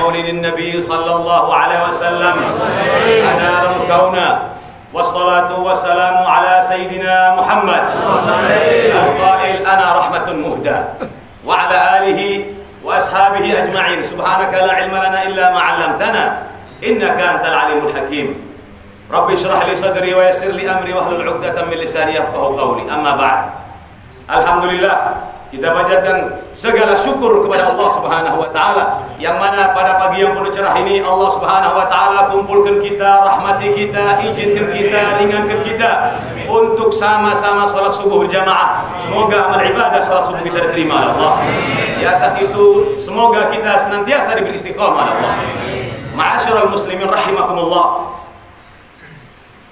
مولد النبي صلى الله عليه وسلم أنار الكون، والصلاة والسلام على سيدنا محمد القائل أنا رحمة مهدى، وعلى آله وأصحابه أجمعين. سبحانك لا علم لنا إلا ما علمتنا إنك أنت العليم الحكيم. رب اشرح لي صدري ويسر لي أمري واحلل عقدة من لساني يفقهوا قولي. أما بعد, alhamdulillah, kita panjatkan segala syukur kepada Allah Subhanahu wa taala, yang mana pada pagi yang penuh cerah ini Allah Subhanahu wa taala kumpulkan kita, rahmati kita, izinkan kita, ringankan kita untuk sama-sama salat subuh berjamaah. Semoga amal ibadah salat subuh kita diterima oleh Allah. Di atas itu semoga kita senantiasa diberi istiqamah oleh Allah. Ma'asyiral muslimin rahimakumullah.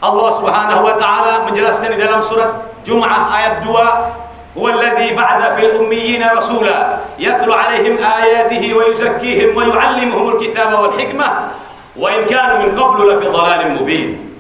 Allah Subhanahu wa taala menjelaskan di dalam surat Jum'ah ayat 2, huwallazi ba'atha fil ummiyina rasula yatlu 'alaihim ayatihi wa yuzakkihim wa yu'allimuhumul kitaba wal hikmah wa in kanu min qablu lafi dhalalin mubin.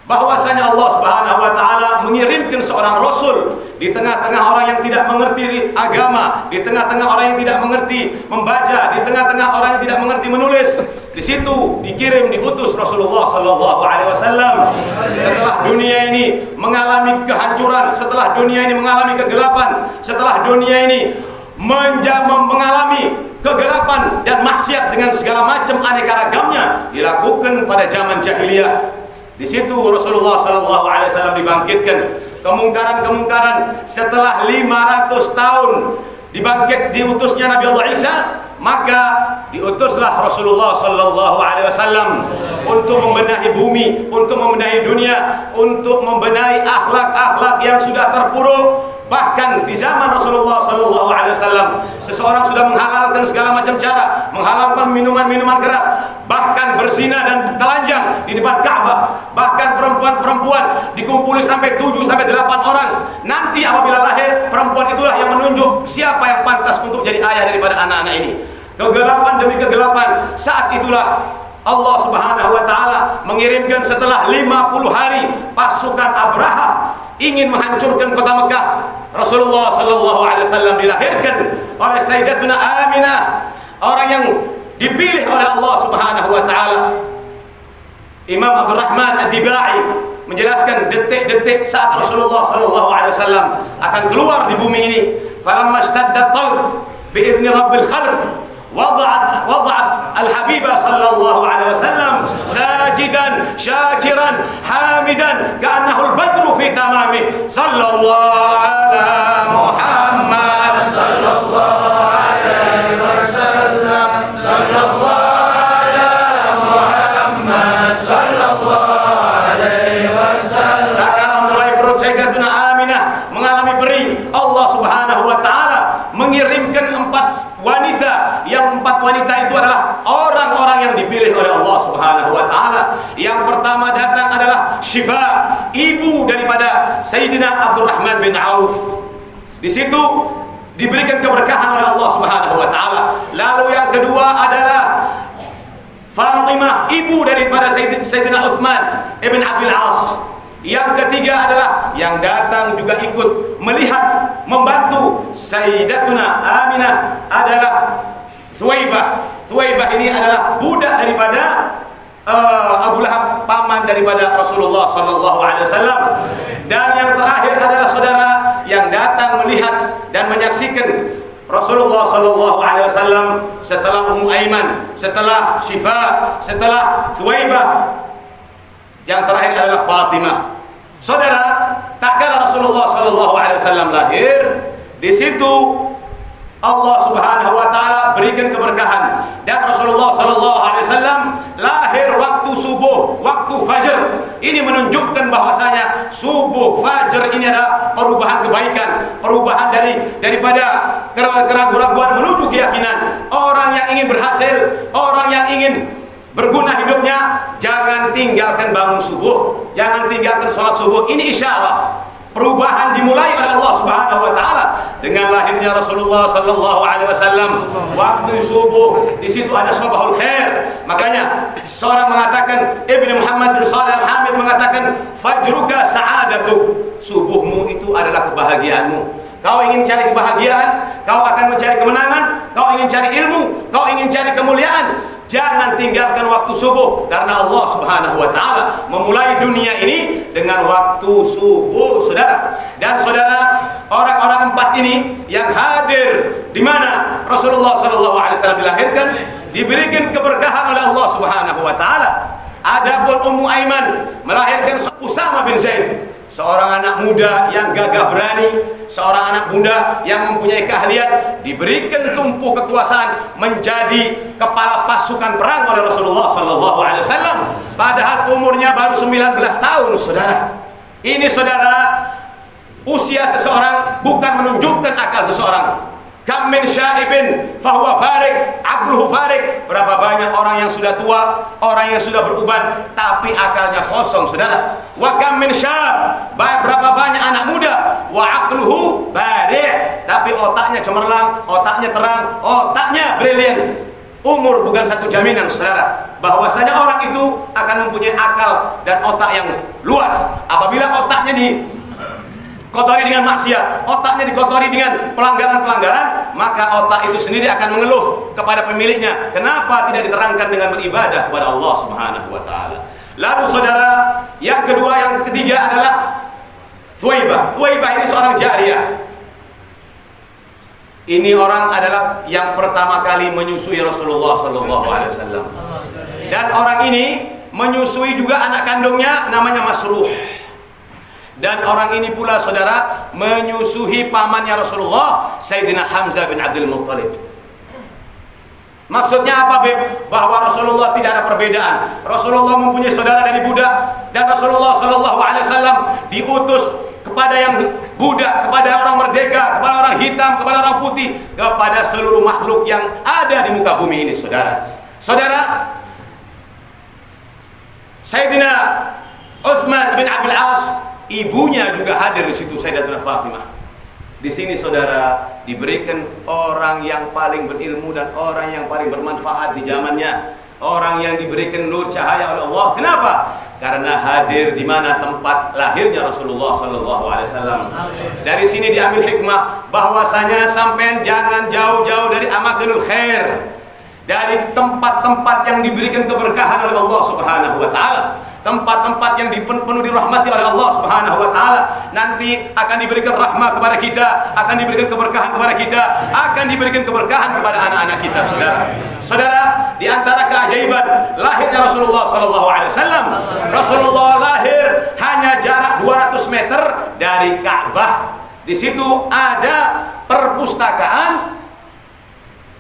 Bahwasanya Allah Subhanahu wa taala mengirimkan seorang rasul di tengah-tengah orang yang tidak mengerti agama, di tengah-tengah orang yang tidak mengerti membaca, di tengah-tengah orang yang tidak mengerti menulis. Di situ dikirim, diutus Rasulullah sallallahu alaihi wasallam setelah dunia ini mengalami kehancuran, setelah dunia ini mengalami kegelapan, setelah dunia ini mengalami kegelapan dan maksiat dengan segala macam aneka ragamnya dilakukan pada zaman jahiliyah. Di situ Rasulullah sallallahu alaihi wasallam dibangkitkan. Kemungkaran-kemungkaran setelah 500 tahun diutusnya Nabi Allah Isa, maka diutuslah Rasulullah sallallahu alaihi wasallam untuk membenahi bumi, untuk membenahi dunia, untuk membenahi akhlak-akhlak yang sudah terpuruk. Bahkan di zaman Rasulullah sallallahu alaihi wasallam, seseorang sudah menghalalkan segala macam cara, menghalalkan minuman-minuman keras, bahkan berzina dan telanjang di depan Ka'bah. Bahkan perempuan-perempuan dikumpuli sampai 7 sampai 8 orang. Nanti apabila lahir, perempuan itulah yang menunjuk siapa yang pantas untuk jadi ayah daripada anak-anak ini. Kegelapan demi kegelapan. Saat itulah Allah Subhanahu wa taala mengirimkan setelah 50 hari pasukan Abraha ingin menghancurkan kota Mekah. Rasulullah sallallahu alaihi wasallam dilahirkan oleh Sayyidatuna Aminah, orang yang dipilih oleh Allah Subhanahu wa taala. Imam Abdurrahman Ad-Dibai menjelaskan detik-detik saat Rasulullah sallallahu alaihi wasallam akan keluar di bumi ini. Falamma ishtadda at-talq bi idzni rabbil khalq وضعت الحبيب صلى الله عليه وسلم ساجدا شاكرا حامدا كأنه البدر في تمامه صلى الله على محمد صلى الله عليه وسلم صلى الله على محمد صلى الله عليه وسلم. Mulai perut Sayyidatuna Aminah mengalami perih, Allah Subhanahu wa taala mengirimkan 4 wanita, yang 4 wanita itu adalah orang-orang yang dipilih oleh Allah Subhanahu wa taala. Yang pertama datang adalah Syifa, ibu daripada Sayyidina Abdurrahman bin Auf. Di situ diberikan keberkahan oleh Allah Subhanahu wa taala. Lalu yang kedua adalah Fatimah, ibu daripada Sayyidina Utsman ibn Abdul As. Yang ketiga adalah yang datang juga ikut melihat, membantu Sayyidatuna Aminah adalah Thuwaibah. Thuwaibah ini adalah budak daripada Abu Lahab, paman daripada Rasulullah sallallahu alaihi wasallam. Dan yang terakhir adalah saudara yang datang melihat dan menyaksikan Rasulullah sallallahu alaihi wasallam setelah Ummu Aiman, setelah Syifa, setelah Thuwaibah. Yang terakhir adalah Fatimah. Saudara, tak kala Rasulullah sallallahu alaihi wasallam lahir, di situ Allah Subhanahu wa taala berikan keberkahan, dan Rasulullah sallallahu alaihi wasallam lahir waktu subuh, waktu fajar. Ini menunjukkan bahwasanya subuh fajar ini adalah perubahan kebaikan, perubahan daripada keraguan-keraguan menuju keyakinan. Orang yang ingin berhasil, orang yang ingin berguna hidupnya, jangan tinggalkan bangun subuh, jangan tinggalkan sholat subuh. Ini isyarat perubahan dimulai oleh Allah Subhanahu wa taala dengan lahirnya Rasulullah sallallahu alaihi wasallam waktu subuh. Di situ ada sabahul khair. Makanya seorang mengatakan, Ibnu Muhammad bin Shalih Al-Hamid mengatakan, fajruka sa'adatuk, subuhmu itu adalah kebahagiaanmu. kau ingin cari kebahagiaan, kau akan mencari kemenangan, kau ingin cari ilmu, kau ingin cari kemuliaan, jangan tinggalkan waktu subuh, karena Allah Subhanahu wa taala memulai dunia ini dengan waktu subuh, saudara. Dan saudara, orang-orang empat ini yang hadir di mana Rasulullah sallallahu alaihi wasallam dilahirkan, diberikan keberkahan oleh Allah Subhanahu wa taala. Adapun Ummu Aiman melahirkan Usama bin Zaid, seorang anak muda yang gagah berani, seorang anak muda yang mempunyai keahlian, diberikan tumpu kekuasaan menjadi kepala pasukan perang oleh Rasulullah sallallahu alaihi wasallam, padahal umurnya baru 19 tahun, saudara. Ini saudara, usia seseorang bukan menunjukkan akal seseorang. Kam min syaibin fahuwa farik, aqluhu farik. Berapa banyak orang yang sudah tua, orang yang sudah beruban, tapi akalnya kosong, saudara. Wa kam min syab, berapa banyak anak muda, wa aqluhu barik, tapi otaknya cemerlang, otaknya terang, otaknya brilian. Umur bukan satu jaminan, saudara, bahwasanya orang itu akan mempunyai akal dan otak yang luas. Apabila otaknya dikotori dengan maksiat, otaknya dikotori dengan pelanggaran-pelanggaran, maka otak itu sendiri akan mengeluh kepada pemiliknya. Kenapa tidak diterangkan dengan beribadah kepada Allah Subhanahu wa taala? Lalu saudara, yang kedua, yang ketiga adalah Thuwaibah. Thuwaibah ini seorang jariyah. Ini orang adalah yang pertama kali menyusui Rasulullah sallallahu alaihi wasallam. Dan orang ini menyusui juga anak kandungnya, namanya Masruh. Dan orang ini pula, saudara, menyusui pamannya Rasulullah, Sayyidina Hamzah bin Abdul Muttalib. Maksudnya apa, Beb? Bahwa Rasulullah tidak ada perbedaan. Rasulullah mempunyai saudara dari budak, dan Rasulullah sallallahu alaihi wasallam diutus kepada yang budak, kepada orang merdeka, kepada orang hitam, kepada orang putih, kepada seluruh makhluk yang ada di muka bumi ini, saudara. Saudara, Sayyidina Utsman bin Abdul As, ibunya juga hadir di situ, Sayyidatuna Fatimah. Di sini, saudara, diberikan orang yang paling berilmu dan orang yang paling bermanfaat di zamannya, orang yang diberikan nur cahaya oleh Allah. Kenapa? Karena hadir di mana tempat lahirnya Rasulullah sallallahu alaihi wasallam. Dari sini diambil hikmah bahwasanya sampean jangan jauh-jauh dari amakinul khair, dari tempat-tempat yang diberikan keberkahan oleh Allah Subhanahu wa taala, tempat-tempat yang penuh dirahmati oleh Allah Subhanahu wa taala. Nanti akan diberikan rahmah kepada kita, akan diberikan keberkahan kepada kita, akan diberikan keberkahan kepada anak-anak kita, saudara. Saudara, di antara keajaiban lahirnya Rasulullah sallallahu alaihi wasallam, Rasulullah lahir hanya jarak 200 meter dari Ka'bah. Di situ ada perpustakaan,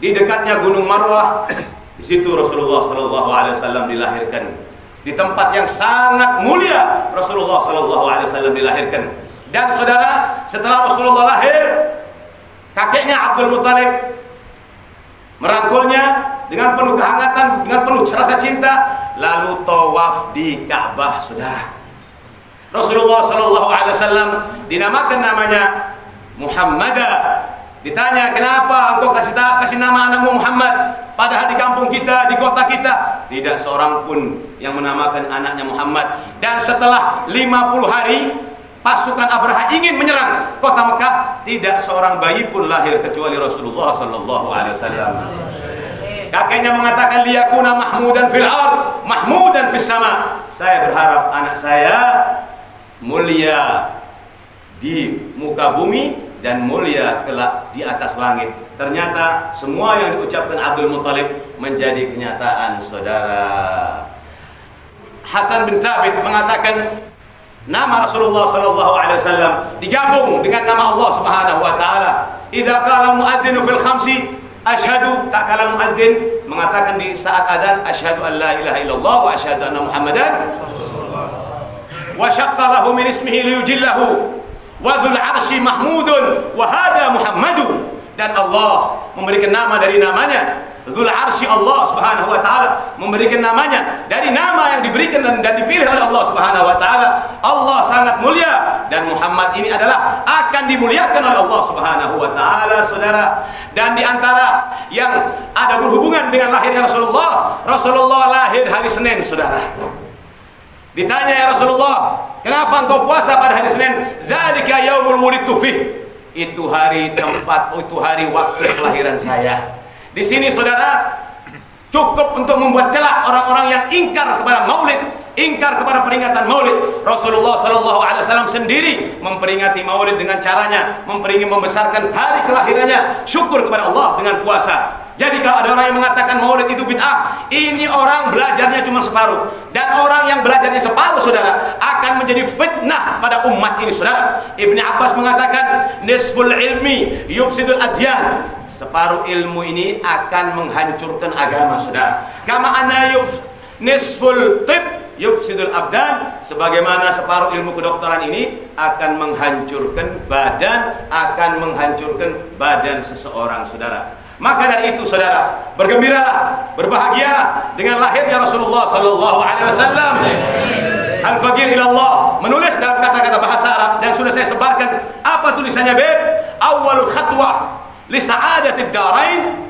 di dekatnya Gunung Marwah. Di situ Rasulullah sallallahu alaihi wasallam dilahirkan. Di tempat yang sangat mulia Rasulullah sallallahu alaihi wasallam dilahirkan. Dan saudara, setelah Rasulullah lahir, kakeknya Abdul Muttalib merangkulnya dengan penuh kehangatan, dengan penuh rasa cinta, lalu tawaf di Ka'bah, saudara. Rasulullah sallallahu alaihi wasallam dinamakan namanya Muhammadah. Ditanya, kenapa engkau kasih nama anakmu Muhammad, padahal di kampung kita, di kota kita tidak seorang pun yang menamakan anaknya Muhammad. Dan setelah 50 hari pasukan Abraha ingin menyerang kota Mekah, tidak seorang bayi pun lahir kecuali Rasulullah sallallahu alaihi wasallam. Kakeknya mengatakan, liyakuna mahmudan fil ard mahmudan fis sama. Saya berharap anak saya mulia di muka bumi dan mulia kelak di atas langit. Ternyata semua yang diucapkan Abdul Muttalib menjadi kenyataan, saudara. Hasan bin Thabit mengatakan, nama Rasulullah sallallahu alaihi wasallam digabung dengan nama Allah Subhanahu wa taala. Idza qala al-muadzin fil khamsi asyhadu, tak kala muadzin mengatakan di saat adzan, asyhadu an la ilaha illallah wa asyhadu anna Muhammadan wa syaqqa lahu min ismihi liyujillahu wa dzul arsy mahmudun wa hadha Muhammadun. Dan Allah memberikan nama dari namanya. Dzul arsy, Allah Subhanahu wa taala memberikan namanya dari nama yang diberikan dan dipilih oleh Allah Subhanahu wa taala. Allah sangat mulia dan Muhammad ini adalah akan dimuliakan oleh Allah Subhanahu wa taala, saudara. Dan di antara yang ada berhubungan dengan lahirnya Rasulullah, Rasulullah lahir hari Senin, saudara. Ditanya, ya Rasulullah, kenapa engkau puasa pada hari Senin? Dzalika yaumul wulidtu fih. itu hari tempat, itu hari waktu kelahiran saya. Di sini saudara, cukup untuk membuat celak orang-orang yang ingkar kepada maulid, ingkar kepada peringatan maulid. Rasulullah SAW sendiri memperingati maulid dengan caranya membesarkan hari kelahirannya, syukur kepada Allah dengan puasa. Jadi kalau ada orang yang mengatakan maulid itu bid'ah, ini orang belajarnya cuma separuh. Dan orang yang belajarnya separuh, saudara, akan menjadi fitnah pada umat ini, saudara. Ibnu Abbas mengatakan, nisful ilmi yufsidul adyan. Separuh ilmu ini akan menghancurkan agama, saudara. Kama anna nisful tib yufsidul abdan, sebagaimana separuh ilmu kedokteran ini akan menghancurkan badan seseorang, saudara. Maka dari itu, saudara, bergembiralah, berbahagialah dengan lahirnya Rasulullah sallallahu alaihi wasallam. Al-Faqir ilallah menulis dalam kata-kata bahasa Arab dan sudah saya sebarkan. Apa tulisannya, Beb? Awalul khatwah li sa'adatid darain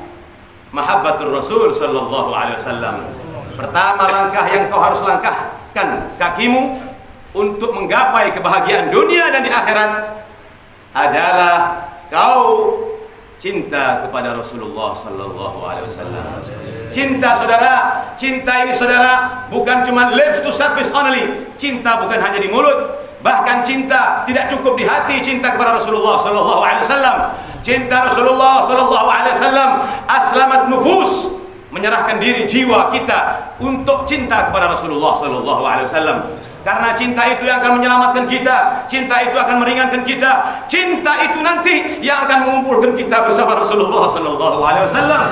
mahabbatur Rasul sallallahu alaihi wasallam. Pertama langkah yang kau harus langkahkan kakimu untuk menggapai kebahagiaan dunia dan di akhirat adalah kau cinta kepada Rasulullah sallallahu alaihi wasallam. Cinta, saudara, cinta ini, saudara, bukan cuma lips to surface only. Cinta bukan hanya di mulut, bahkan cinta tidak cukup di hati. Cinta kepada Rasulullah sallallahu alaihi wasallam. Cinta Rasulullah sallallahu alaihi wasallam aslamat nufus, menyerahkan diri jiwa kita untuk cinta kepada Rasulullah sallallahu alaihi wasallam. Karena cinta itu yang akan menyelamatkan kita, cinta itu akan meringankan kita, cinta itu nanti yang akan mengumpulkan kita bersama Rasulullah sallallahu alaihi wasallam.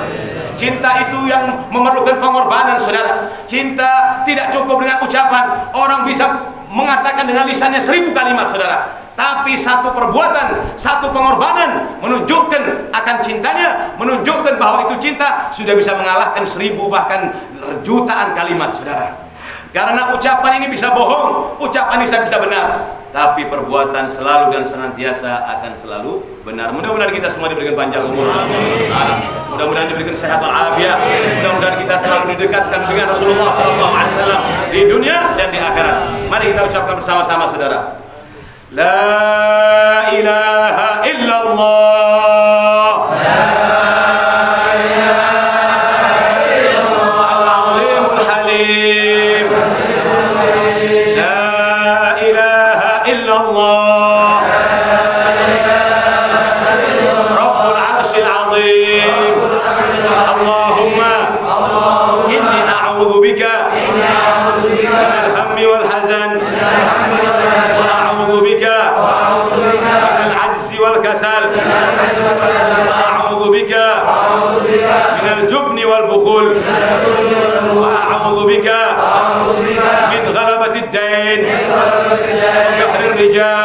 Cinta itu yang memerlukan pengorbanan, saudara. Cinta tidak cukup dengan ucapan. Orang bisa mengatakan dengan lisannya 1000 kalimat, saudara, tapi satu perbuatan, satu pengorbanan menunjukkan akan cintanya, menunjukkan bahwa itu cinta sudah bisa mengalahkan 1000 bahkan jutaan kalimat, saudara. Karena ucapan ini bisa bohong, ucapan ini bisa benar, tapi perbuatan selalu dan senantiasa akan selalu benar. Mudah-mudahan kita semua diberikan panjang umur, mudah-mudahan diberikan sehat walafiat, mudah-mudahan kita selalu didekatkan dengan Rasulullah SAW di dunia dan di akhirat. Mari kita ucapkan bersama-sama, saudara. La ilaha illallah. أعوذ بك من الجبن والبخل وأعوذ بك من غلبة الدين وقهر الرجال